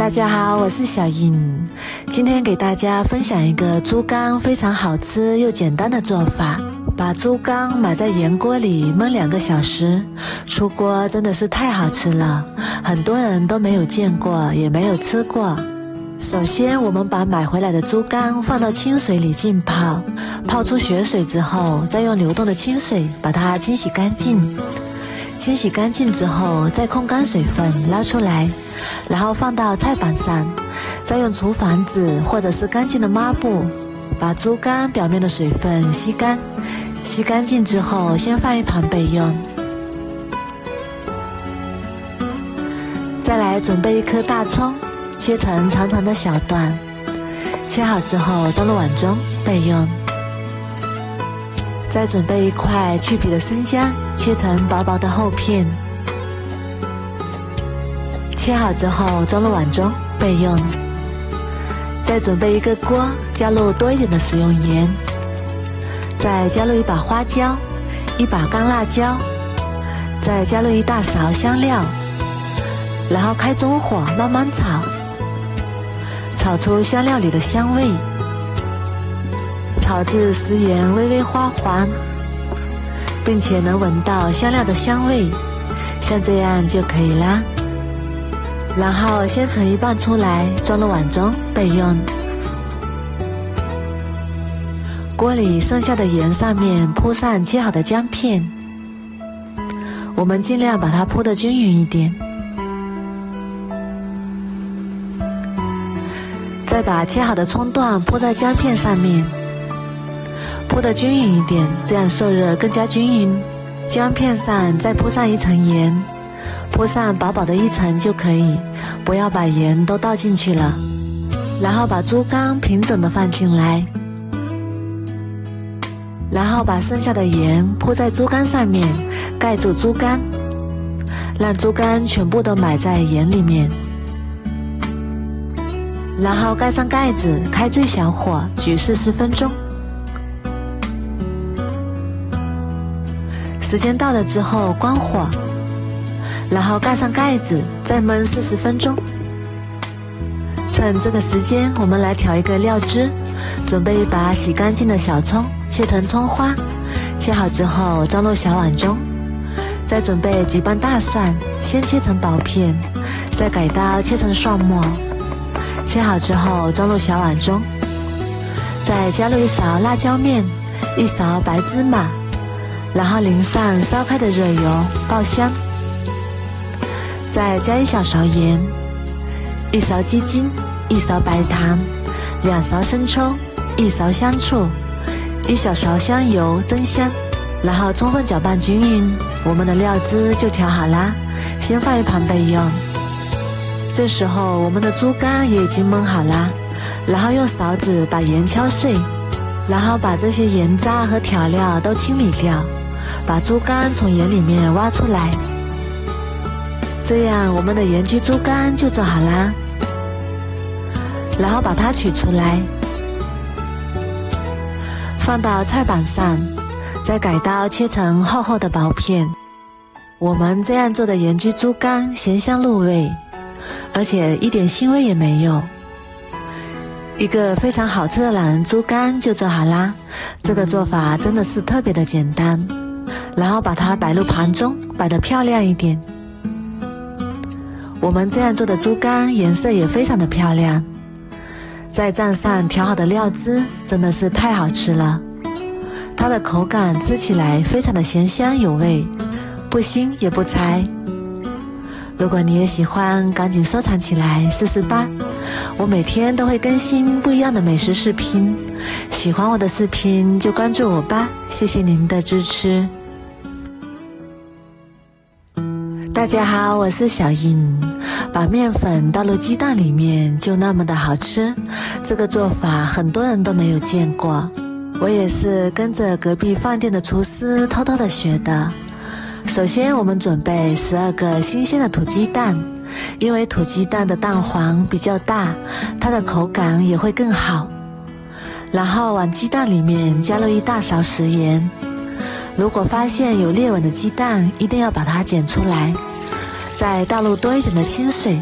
大家好，我是小颖，今天给大家分享一个猪肝非常好吃又简单的做法。把猪肝码在盐锅里焖2个小时，出锅真的是太好吃了，很多人都没有见过，也没有吃过。首先我们把买回来的猪肝放到清水里浸泡，泡出血水之后，再用流动的清水把它清洗干净。清洗干净之后，再控干水分捞出来，然后放到菜板上，再用厨房纸或者是干净的抹布把猪肝表面的水分吸干。洗干净之后，先放一旁备用。再来准备1颗大葱，切成长长的小段，切好之后装入碗中备用。再准备1块去皮的生姜，切成薄薄的厚片，切好之后装入碗中备用。再准备1个锅，加入多一点的食用盐，再加入1把花椒，1把干辣椒，再加入1大勺香料，然后开中火慢慢炒，炒出香料里的香味，炒至食盐微微花黄，并且能闻到香料的香味，像这样就可以啦。然后先盛一半出来，装入碗中备用。锅里剩下的盐上面铺上切好的姜片，我们尽量把它铺得均匀一点。再把切好的葱段铺在姜片上面，铺得均匀一点，这样受热更加均匀。姜片上再铺上1层盐，铺上薄薄的1层就可以，不要把盐都倒进去了。然后把猪肝平整的放进来，然后把剩下的盐铺在猪肝上面，盖住猪肝，让猪肝全部都埋在盐里面。然后盖上盖子，开最小火焗40分钟。时间到了之后关火，然后盖上盖子，再焖40分钟。趁这个时间，我们来调一个料汁，准备1把洗干净的小葱，切成葱花，切好之后装入小碗中。再准备几瓣大蒜，先切成薄片，再改刀切成蒜末，切好之后装入小碗中。再加入1勺辣椒面，1勺白芝麻，然后淋上烧开的热油爆香。再加1小勺盐，1勺鸡精，1勺白糖，2勺生抽，1勺香醋，1小勺香油增香，然后充分搅拌均匀，我们的料汁就调好啦，先放一旁备用。这时候我们的猪肝也已经焖好啦，然后用勺子把盐敲碎，然后把这些盐渣和调料都清理掉，把猪肝从盐里面挖出来，这样我们的盐焗猪肝就做好啦。然后把它取出来，放到菜板上，再改刀切成厚厚的薄片。我们这样做的盐焗猪肝咸香入味，而且一点腥味也没有，一个非常好吃的懒人猪肝就做好啦。这个做法真的是特别的简单，然后把它摆入盘中，摆得漂亮一点。我们这样做的猪肝颜色也非常的漂亮，再蘸上调好的料汁，真的是太好吃了。它的口感吃起来非常的咸香有味，不腥也不柴。如果你也喜欢，赶紧收藏起来试试吧。我每天都会更新不一样的美食视频，喜欢我的视频就关注我吧，谢谢您的支持。大家好，我是小颖。把面粉倒入鸡蛋里面就那么的好吃，这个做法很多人都没有见过，我也是跟着隔壁饭店的厨师偷偷的学的。首先我们准备12个新鲜的土鸡蛋，因为土鸡蛋的蛋黄比较大，它的口感也会更好。然后往鸡蛋里面加入1大勺食盐，如果发现有裂纹的鸡蛋，一定要把它捡出来。再倒入多一点的清水，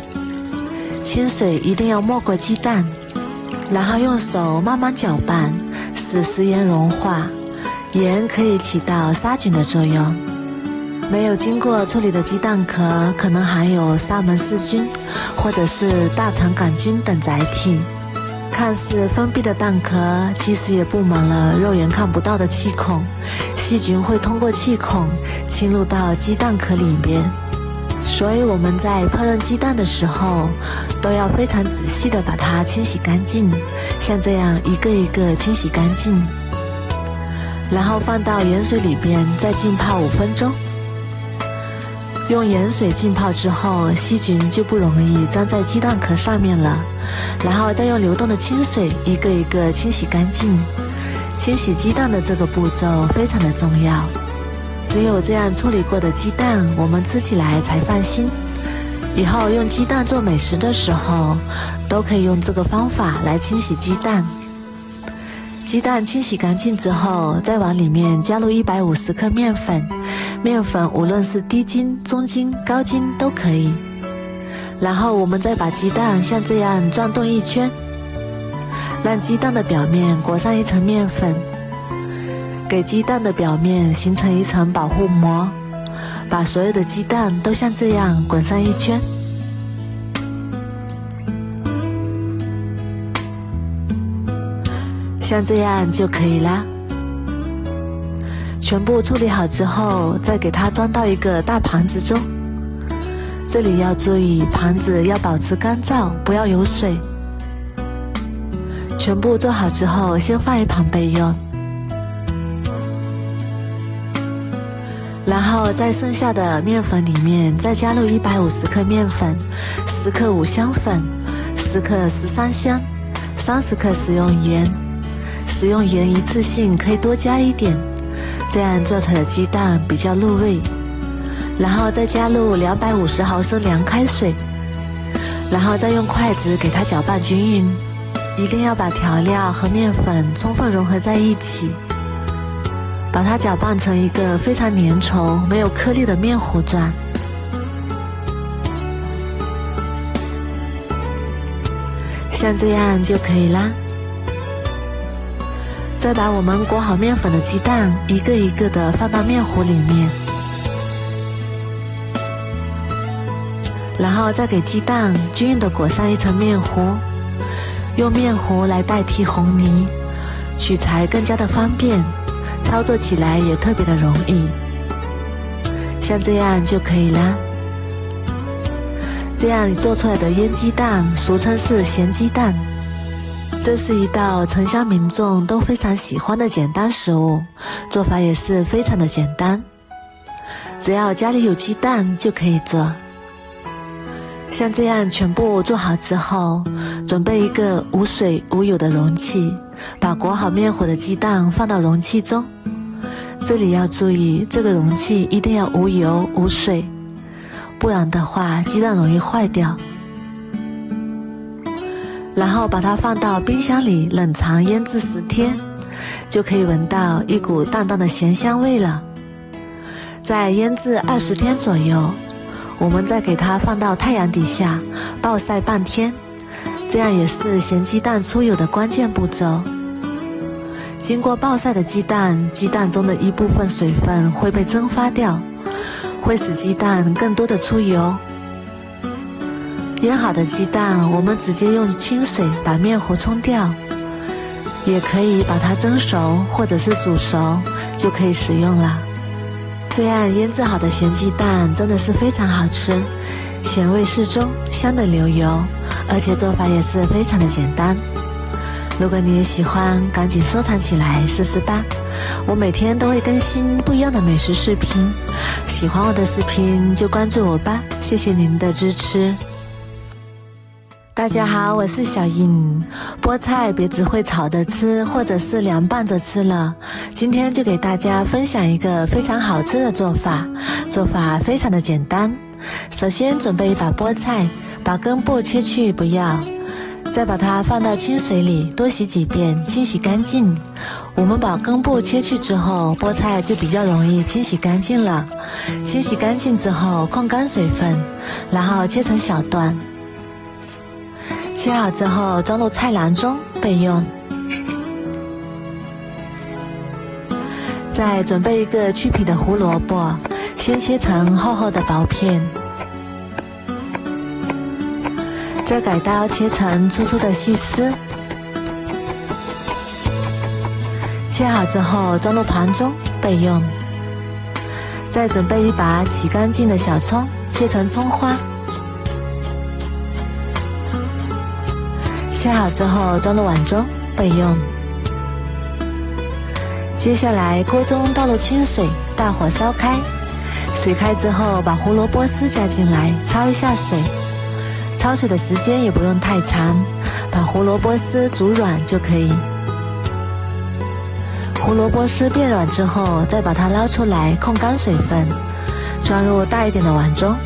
清水一定要没过鸡蛋，然后用手慢慢搅拌，使食盐融化。盐可以起到杀菌的作用。没有经过处理的鸡蛋壳可能含有沙门氏菌或者是大肠杆菌等载体。看似封闭的蛋壳，其实也布满了肉眼看不到的气孔，细菌会通过气孔侵入到鸡蛋壳里面。所以我们在烹饪鸡蛋的时候，都要非常仔细的把它清洗干净，像这样一个一个清洗干净，然后放到盐水里边再浸泡5分钟。用盐水浸泡之后，细菌就不容易粘在鸡蛋壳上面了，然后再用流动的清水一个一个清洗干净。清洗鸡蛋的这个步骤非常的重要，只有这样处理过的鸡蛋，我们吃起来才放心。以后用鸡蛋做美食的时候，都可以用这个方法来清洗鸡蛋。鸡蛋清洗干净之后，再往里面加入150克面粉，面粉无论是低筋、中筋、高筋都可以。然后我们再把鸡蛋像这样转动1圈，让鸡蛋的表面裹上一层面粉，给鸡蛋的表面形成一层保护膜，把所有的鸡蛋都像这样滚上1圈。像这样就可以啦。全部处理好之后，再给它装到一个大盘子中。这里要注意，盘子要保持干燥，不要有水。全部做好之后，先放一旁备用。然后在剩下的面粉里面再加入150克面粉，10克五香粉，10克13香，30克食用盐。食用盐一次性可以多加一点，这样做出来的鸡蛋比较入味。然后再加入250毫升凉开水，然后再用筷子给它搅拌均匀，一定要把调料和面粉充分融合在一起，把它搅拌成一个非常粘稠、没有颗粒的面糊状。像这样就可以啦。再把我们裹好面粉的鸡蛋一个一个的放到面糊里面，然后再给鸡蛋均匀的裹上一层面糊，用面糊来代替红泥，取材更加的方便，操作起来也特别的容易。像这样就可以啦。这样做出来的腌鸡蛋俗称是咸鸡蛋，这是一道城乡民众都非常喜欢的简单食物，做法也是非常的简单，只要家里有鸡蛋就可以做。像这样全部做好之后，准备一个无水无油的容器，把裹好面糊的鸡蛋放到容器中。这里要注意，这个容器一定要无油无水，不然的话鸡蛋容易坏掉。然后把它放到冰箱里冷藏腌制10天，就可以闻到一股淡淡的咸香味了。再腌制20天左右，我们再给它放到太阳底下暴晒半天，这样也是咸鸡蛋出油的关键步骤。经过暴晒的鸡蛋，鸡蛋中的一部分水分会被蒸发掉，会使鸡蛋更多的出油。腌好的鸡蛋，我们直接用清水把面糊冲掉，也可以把它蒸熟或者是煮熟就可以食用了。这样腌制好的咸鸡蛋真的是非常好吃，咸味适中，香的流油，而且做法也是非常的简单。如果你也喜欢，赶紧收藏起来试试吧。我每天都会更新不一样的美食视频，喜欢我的视频就关注我吧，谢谢您的支持。大家好，我是小颖。菠菜别只会炒着吃或者是凉拌着吃了，今天就给大家分享一个非常好吃的做法，做法非常的简单。首先准备一把菠菜，把根部切去不要，再把它放到清水里多洗几遍，清洗干净。我们把根部切去之后，菠菜就比较容易清洗干净了。清洗干净之后控干水分，然后切成小段。切好之后装入菜篮中备用。再准备一个去皮的胡萝卜，先切成厚厚的薄片，再改刀切成粗粗的细丝。切好之后装入盘中备用。再准备一把洗干净的小葱，切成葱花。切好之后装入碗中备用。接下来锅中倒入清水，大火烧开。水开之后把胡萝卜丝加进来，焯一下水。焯水的时间也不用太长，把胡萝卜丝煮软就可以。胡萝卜丝变软之后，再把它捞出来，控干水分，装入大一点的碗中，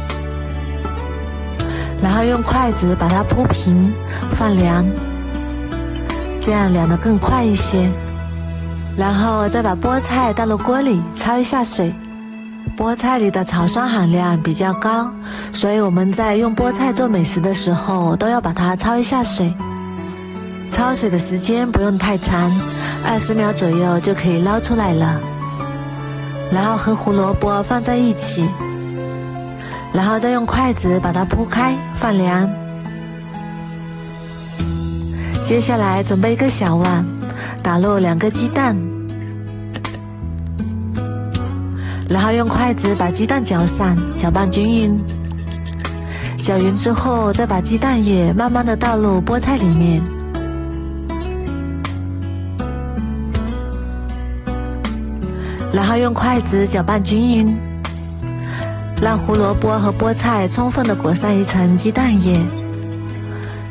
然后用筷子把它铺平，放凉，这样凉得更快一些。然后再把菠菜倒入锅里，焯一下水。菠菜里的草酸含量比较高，所以我们在用菠菜做美食的时候，都要把它焯一下水。焯水的时间不用太长，20秒左右就可以捞出来了。然后和胡萝卜放在一起，然后再用筷子把它铺开，放凉。接下来准备一个小碗，打入2个鸡蛋，然后用筷子把鸡蛋搅散，搅拌均匀。搅匀之后，再把鸡蛋液慢慢的倒入菠菜里面。然后用筷子搅拌均匀，让胡萝卜和菠菜充分的裹上一层鸡蛋液。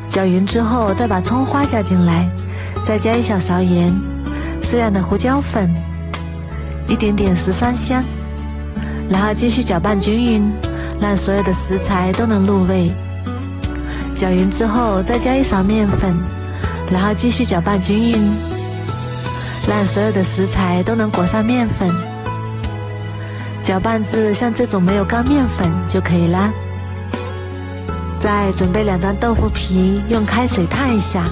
搅匀之后，再把葱花加进来，再加1小勺盐，适量的胡椒粉，一点点十三香，然后继续搅拌均匀，让所有的食材都能入味。搅匀之后，再加1勺面粉，然后继续搅拌均匀，让所有的食材都能裹上面粉。搅拌至像这种没有干面粉就可以啦。再准备2张豆腐皮，用开水烫一下，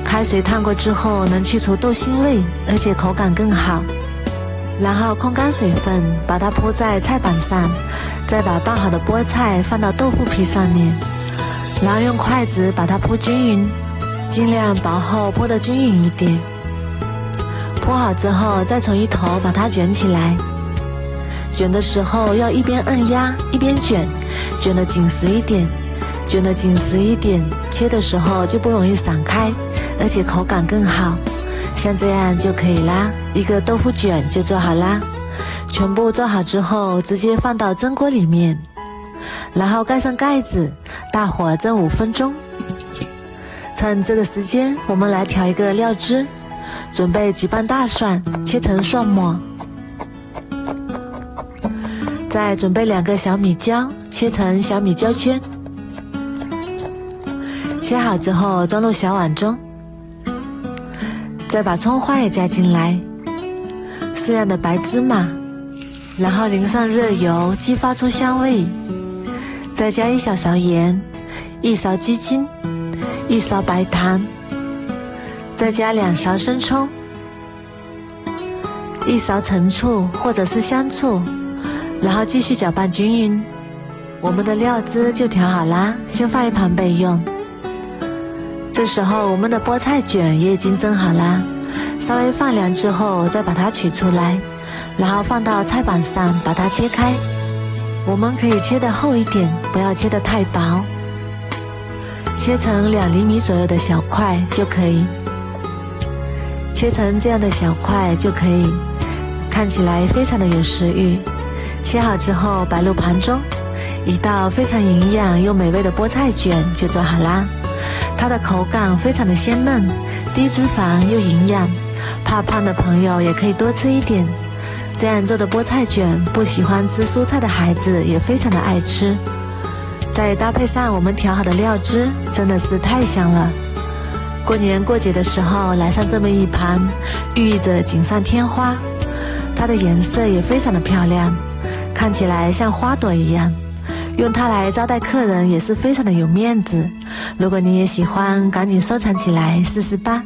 开水烫过之后能去除豆腥味，而且口感更好。然后控干水分，把它铺在菜板上，再把拌好的菠菜放到豆腐皮上面，然后用筷子把它铺均匀，尽量薄厚铺得均匀一点。铺好之后，再从一头把它卷起来。卷的时候要一边按压一边卷，卷得紧实一点，卷得紧实一点，切的时候就不容易散开，而且口感更好。像这样就可以啦，一个豆腐卷就做好啦。全部做好之后，直接放到蒸锅里面，然后盖上盖子，大火蒸5分钟。趁这个时间，我们来调一个料汁。准备几瓣大蒜，切成蒜末。再准备2个小米椒，切成小米椒圈。切好之后装入小碗中，再把葱花也加进来，适量的白芝麻，然后淋上热油，激发出香味。再加1小勺盐，1勺鸡精，1勺白糖，再加2勺生抽，1勺陈醋或者是香醋，然后继续搅拌均匀。我们的料汁就调好啦，先放一旁备用。这时候我们的菠菜卷也已经蒸好啦，稍微放凉之后再把它取出来，然后放到菜板上把它切开。我们可以切得厚一点，不要切得太薄，切成2厘米左右的小块就可以。切成这样的小块就可以，看起来非常的有食欲。切好之后摆入盘中，一道非常营养又美味的菠菜卷就做好啦。它的口感非常的鲜嫩，低脂肪又营养，怕胖的朋友也可以多吃一点。这样做的菠菜卷，不喜欢吃蔬菜的孩子也非常的爱吃。再搭配上我们调好的料汁，真的是太香了。过年过节的时候来上这么一盘，寓意着锦上添花。它的颜色也非常的漂亮，看起来像花朵一样，用它来招待客人也是非常的有面子。如果你也喜欢，赶紧收藏起来试试吧。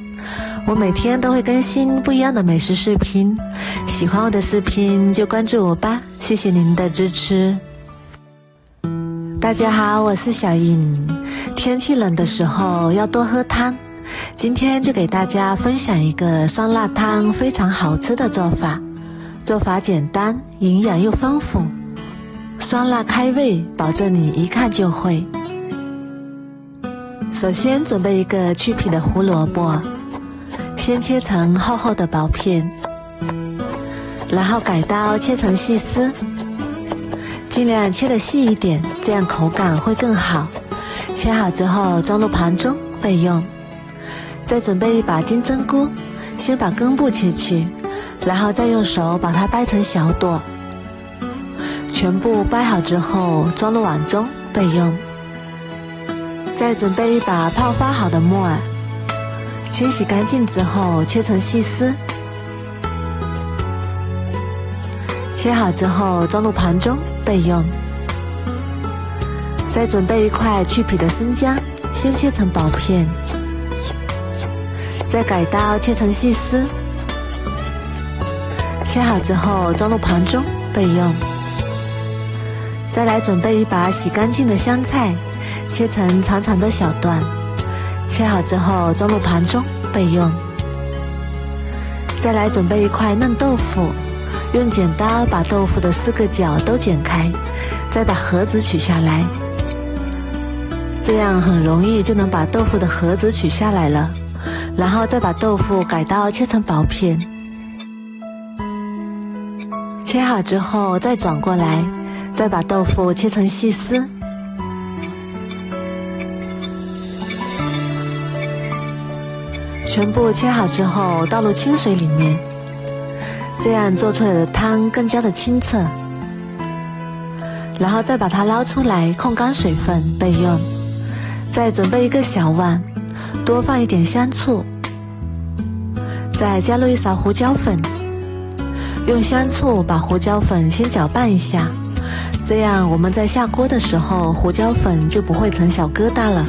我每天都会更新不一样的美食视频，喜欢我的视频就关注我吧，谢谢您的支持。大家好，我是小颖。天气冷的时候要多喝汤，今天就给大家分享一个酸辣汤非常好吃的做法。做法简单，营养又丰富，酸辣开胃，保证你一看就会。首先准备一个去皮的胡萝卜，先切成厚厚的薄片，然后改刀切成细丝，尽量切得细一点，这样口感会更好。切好之后装入盘中备用。再准备一把金针菇，先把根部切去，然后再用手把它掰成小朵。全部掰好之后装入碗中备用。再准备一把泡发好的木耳，清洗干净之后切成细丝。切好之后装入盘中备用。再准备一块去皮的生姜，先切成薄片，再改刀切成细丝。切好之后装入盘中备用。再来准备一把洗干净的香菜，切成长长的小段，切好之后装入盘中备用。再来准备一块嫩豆腐，用剪刀把豆腐的4个角都剪开，再把核子取下来，这样很容易就能把豆腐的核子取下来了。然后再把豆腐改刀切成薄片，切好之后再转过来，再把豆腐切成细丝。全部切好之后倒入清水里面，这样做出来的汤更加的清澈。然后再把它捞出来，控干水分备用。再准备一个小碗，多放一点香醋，再加入一勺胡椒粉，用香醋把胡椒粉先搅拌一下，这样我们在下锅的时候胡椒粉就不会成小疙瘩了。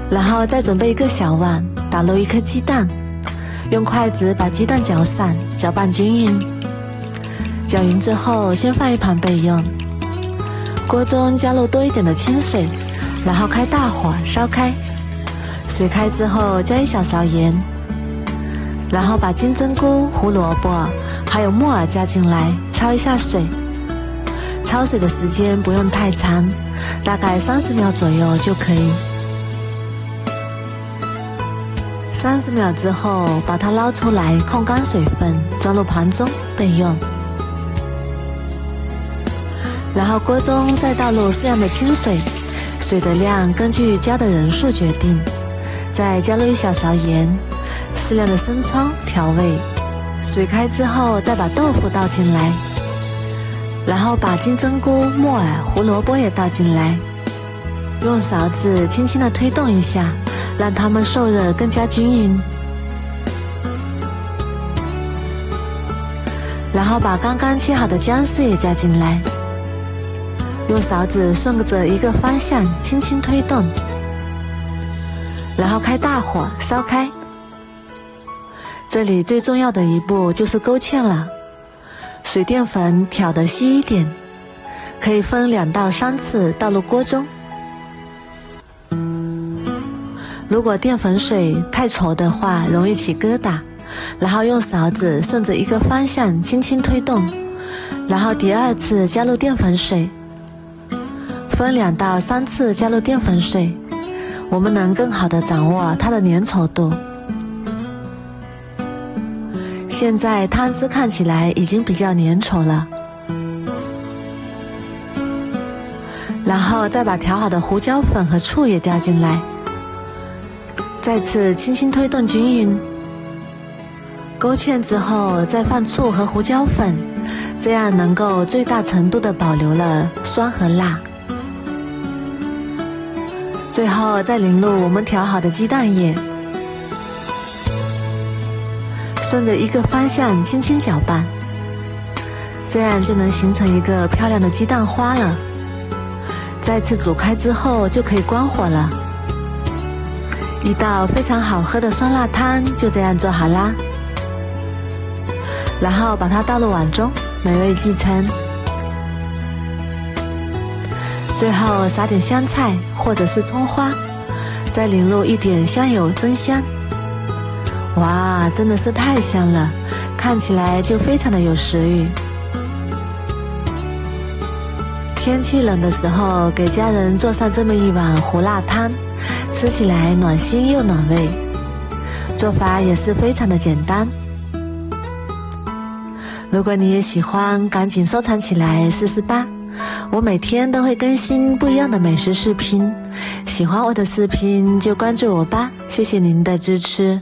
然后再准备一个小碗，打入1颗鸡蛋，用筷子把鸡蛋搅散，搅拌均匀。搅匀之后先放一旁备用。锅中加入多一点的清水，然后开大火烧开。水开之后加1小勺盐，然后把金针菇、胡萝卜还有木耳加进来，焯一下水。焯水的时间不用太长，大概30秒左右就可以。30秒之后把它捞出来，控干水分，装入盘中备用。然后锅中再倒入适量的清水，水的量根据加的人数决定。再加入1小勺盐，适量的生抽调味。水开之后再把豆腐倒进来，然后把金针菇、木耳、胡萝卜也倒进来，用勺子轻轻地推动一下，让它们受热更加均匀。然后把刚刚切好的姜丝也加进来，用勺子顺着一个方向轻轻推动，然后开大火烧开。这里最重要的一步就是勾芡了，水淀粉挑得稀一点，可以分2到3次倒入锅中。如果淀粉水太稠的话，容易起疙瘩，然后用勺子顺着一个方向轻轻推动，然后第2次加入淀粉水，分2到3次加入淀粉水，我们能更好地掌握它的粘稠度。现在汤汁看起来已经比较粘稠了，然后再把调好的胡椒粉和醋也加进来，再次轻轻推动均匀。勾芡之后再放醋和胡椒粉，这样能够最大程度地保留了酸和辣。最后再淋入我们调好的鸡蛋液，顺着一个方向轻轻搅拌，这样就能形成一个漂亮的鸡蛋花了。再次煮开之后就可以关火了。一道非常好喝的酸辣汤就这样做好啦。然后把它倒入碗中，美味继承。最后撒点香菜或者是葱花，再淋入一点香油增香。哇，真的是太香了，看起来就非常的有食欲。天气冷的时候，给家人做上这么一碗胡辣汤，吃起来暖心又暖胃。做法也是非常的简单。如果你也喜欢，赶紧收藏起来试试吧。我每天都会更新不一样的美食视频，喜欢我的视频就关注我吧，谢谢您的支持。